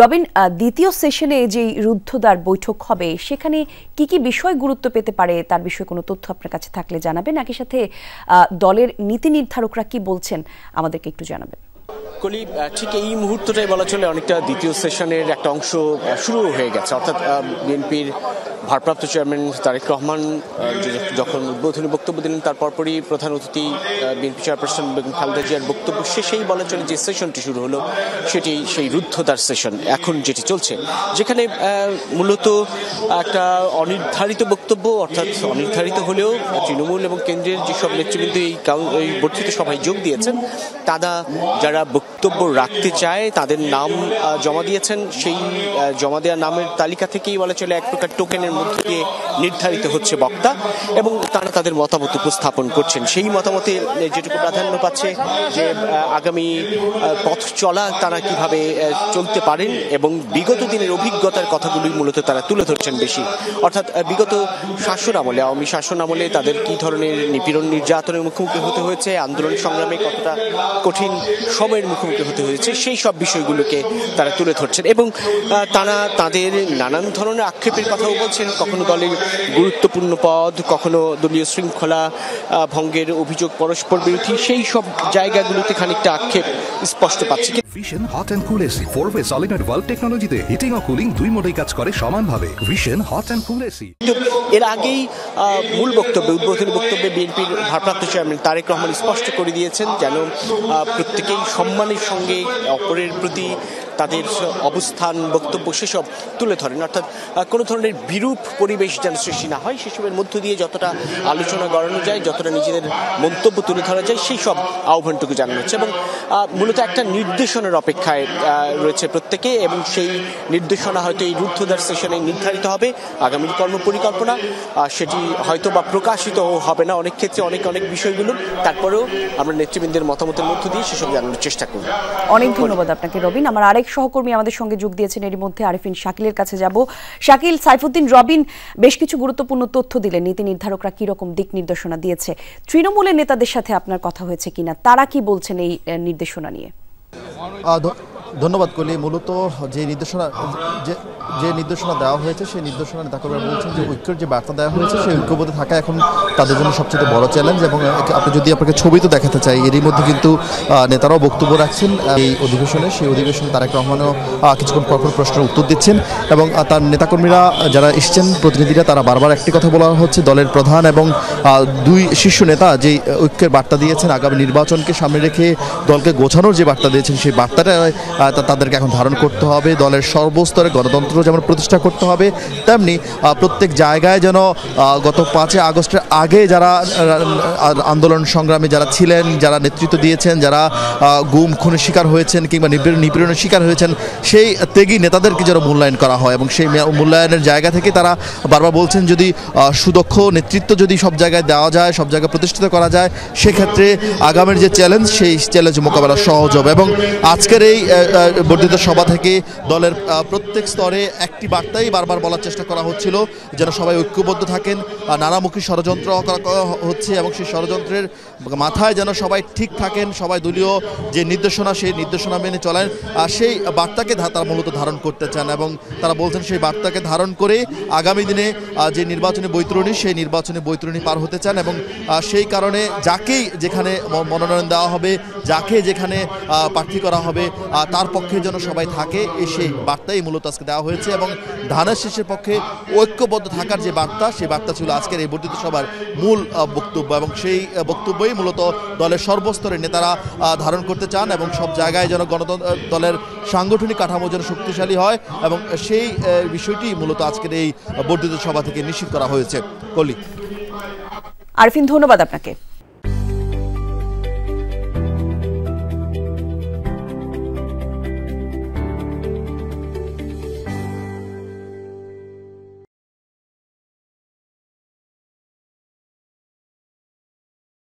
রবিন, দ্বিতীয় সেশনে যে রুদ্ধদ্বার বৈঠক হবে সেখানে কি কি বিষয় গুরুত্ব পেতে পারে তার বিষয়ে কোনো তথ্য আপনার কাছে থাকলে জানাবেন, একই সাথে দলের নীতি নির্ধারকরা কি বলছেন আমাদেরকে একটু জানাবেন। কলি, ঠিক এই মুহূর্তটাই বলা চলে অনেকটা দ্বিতীয় সেশনের একটা অংশ শুরু হয়ে গেছে। অর্থাৎ বিএনপির ভারপ্রাপ্ত চেয়ারম্যান তারেক রহমান যখন উদ্বোধনী বক্তব্য দিলেন তার পরপরই প্রধান অতিথি বিএনপি চেয়ারপারসন বেগম খালেদা জিয়ার বক্তব্য শেষেই বলা চলে যে সেশনটি শুরু হলো সেটি সেই রুদ্ধদ্বার সেশন এখন যেটি চলছে, যেখানে মূলত একটা অনির্ধারিত বক্তব্য, অর্থাৎ অনির্ধারিত হলেও তৃণমূল এবং কেন্দ্রের যেসব নেতৃবৃন্দ এই বর্ধিত সভায় যোগ দিয়েছেন তারা যারা বক্তব্য রাখতে চায় তাদের নাম জমা দিয়েছেন। সেই জমা দেওয়া নামের তালিকা থেকেই বলা চলে এক প্রকার টোকেনের মধ্য দিয়ে নির্ধারিত হচ্ছে বক্তা এবং তারা তাদের মতামত উপস্থাপন করছেন। সেই মতামতে যেটুকু প্রাধান্য পাচ্ছে যে আগামী পথ চলা তারা কিভাবে চলতে পারেন এবং বিগত দিনের অভিজ্ঞতার কথাগুলি মূলত তারা তুলে ধরছেন বেশি। অর্থাৎ বিগত শাসন আমলে, আওয়ামী শাসন আমলে তাদের কি ধরনের নিপীড়ন নির্যাতনের মুখোমুখি হতে হয়েছে, আন্দোলন সংগ্রামে কতটা কঠিন সময়ের মুখোমুখি হতে হয়েছে, সেই সব বিষয়গুলোকে তারা তুলে ধরছেন এবং তারা তাদের নানান ধরনের আক্ষেপের কথাও বলছেন। কখনো দলের গুরুত্বপূর্ণ পদ, কখনো দলীয় শৃঙ্খলা ভঙ্গের অভিযোগ পরস্পর বিরোধী, সেই সব জায়গাগুলোতে খানিকটা আক্ষেপ স্পষ্ট পাচ্ছে। Vision hot and cool AC 4-way solenoid valve টেকনোলজিতে হিটিং ও কুলিং দুই মোডেই কাজ করে সমানভাবে। Vision hot and cool AC. এর আগেই মূল বক্তব্যে, উদ্বোধনী বক্তব্যে বিএনপির ভারপ্রাপ্ত চেয়ারম্যান তারেক রহমান স্পষ্ট করে দিয়েছেন যেন প্রত্যেকেই সম্মানের সঙ্গে অপরের প্রতি তাদের অবস্থান, বক্তব্য সেসব তুলে ধরেন। অর্থাৎ কোনো ধরনের বিরূপ পরিবেশ যেন সৃষ্টি না হয়, সেসবের মধ্য দিয়ে যতটা আলোচনা গড়ানো যায়, যতটা নিজেদের মন্তব্য তুলে ধরা যায়, সেই সব আহ্বানটুকু জানানো হচ্ছে এবং মূলত একটা নির্দেশনার অপেক্ষায় রয়েছে প্রত্যেকে এবং সেই নির্দেশনা হয়তো এই রুদ্ধদ্বার সেশনে নির্ধারিত হবে। আগামীর কর্মপরিকল্পনা সেটি হয়তো বা প্রকাশিত হবে না অনেক ক্ষেত্রে, অনেক বিষয়গুলো, তারপরেও আমরা নেতৃবৃন্দের মতামতের মধ্য দিয়ে সেসব জানানোর চেষ্টা করব। অনেক ধন্যবাদ আপনাকে রবিন। আমার আরেক সহকর্মী আমাদের সঙ্গে যোগ দিয়েছেন এর মধ্যে, আরিফিন শাকিলের কাছে যাব। শাকিল, সাইফুদ্দিন রবিন বেশ কিছু গুরুত্বপূর্ণ তথ্য দিলেন, নীতি নির্ধারকরা কি রকম দিক নির্দেশনা দিয়েছে। তৃণমূলের নেতাদের সাথে আপনার কথা হয়েছে কিনা, তারা কি বলছেন এই নির্দেশনা নিয়ে? ধন্যবাদ কলি। মূলত যে নির্দেশনা দেওয়া হয়েছে সেই নির্দেশনা নেতাকর্মীরা বলছেন যে ঐক্যের যে বার্তা দেওয়া হয়েছে সেই ঐক্যবদ্ধ থাকা এখন তাদের জন্য সবচেয়ে বড় চ্যালেঞ্জ এবং আপনি যদি আপনাকে ছবি তো দেখাতে চাই, এরই মধ্যে কিন্তু নেতারাও বক্তব্য রাখছেন এই অধিবেশনে। সেই অধিবেশনে তারেক রহমানও কিছুক্ষণ পরপর প্রশ্নের উত্তর দিচ্ছেন এবং তার নেতাকর্মীরা যারা এসছেন প্রতিনিধিরা তারা বারবার একটি কথা বলা হচ্ছে, দলের প্রধান এবং দুই শীর্ষ নেতা যে ঐক্যের বার্তা দিয়েছেন, আগামী নির্বাচনকে সামনে রেখে দলকে গোছানোর যে বার্তা দিয়েছেন সেই বার্তাটা তাদেরকে এখন ধারণ করতে হবে। দলের সর্বস্তরে গণতন্ত্র যেমন প্রতিষ্ঠা করতে হবে, তেমনি প্রত্যেক জায়গায় যেন গত 5 আগস্টের আগে যারা আন্দোলন সংগ্রামে যারা ছিলেন, যারা নেতৃত্ব দিয়েছেন, যারা গুম খুনের শিকার হয়েছেন কিংবা নিপীড়নের শিকার হয়েছেন, সেই ত্যাগী নেতাদেরকে যেন মূল্যায়ন করা হয় এবং সেই মূল্যায়নের জায়গা থেকে তারা বারবার বলছেন যদি সুদক্ষ নেতৃত্ব যদি সব জায়গায় দেওয়া যায়, সব জায়গায় প্রতিষ্ঠিত করা যায়, সেক্ষেত্রে আগামীর যে চ্যালেঞ্জ সেই চ্যালেঞ্জ মোকাবেলা সহজ হবে। এবং আজকের এই বর্ধিত সভা থেকে দলের প্রত্যেক স্তরে একটি বার্তাই বারবার বলার চেষ্টা করা হচ্ছিল যেন সবাই ঐক্যবদ্ধ থাকেন। নানামুখী ষড়যন্ত্র করা হচ্ছে এবং সেই ষড়যন্ত্রের মাথায় যেন সবাই ঠিক থাকেন, সবাই দলীয় যে নির্দেশনা সেই নির্দেশনা মেনে চলেন, সেই বার্তাকে তারা মূলত ধারণ করতে চান এবং তারা বলছেন সেই বার্তাকে ধারণ করে আগামী দিনে যে নির্বাচনী বৈতরণী সেই নির্বাচনী বৈতরণী পার হতে চান এবং সেই কারণে যাকেই যেখানে মনোনয়ন দেওয়া হবে, যাকে যেখানে প্রার্থী করা হবে তার পক্ষে যেন সবাই থাকে, সেই বার্তাই মূলত আজকে দেওয়া হয়েছে এবং ধানের শীষের পক্ষে ঐক্যবদ্ধ থাকার যে বার্তা, সেই বার্তা ছিল আজকের এই বর্ধিত সভার মূল বক্তব্য এবং সেই বক্তব্যই মূলত দলের সর্বস্তরের নেতারা ধারণ করতে চান এবং সব জায়গায় যেন দলের সাংগঠনিক কাঠামো যেন শক্তিশালী হয় এবং সেই বিষয়টি মূলত আজকের এই বর্ধিত সভা থেকে নিশ্চিত করা হয়েছে। কলি। আরিফিন, ধন্যবাদ আপনাকে।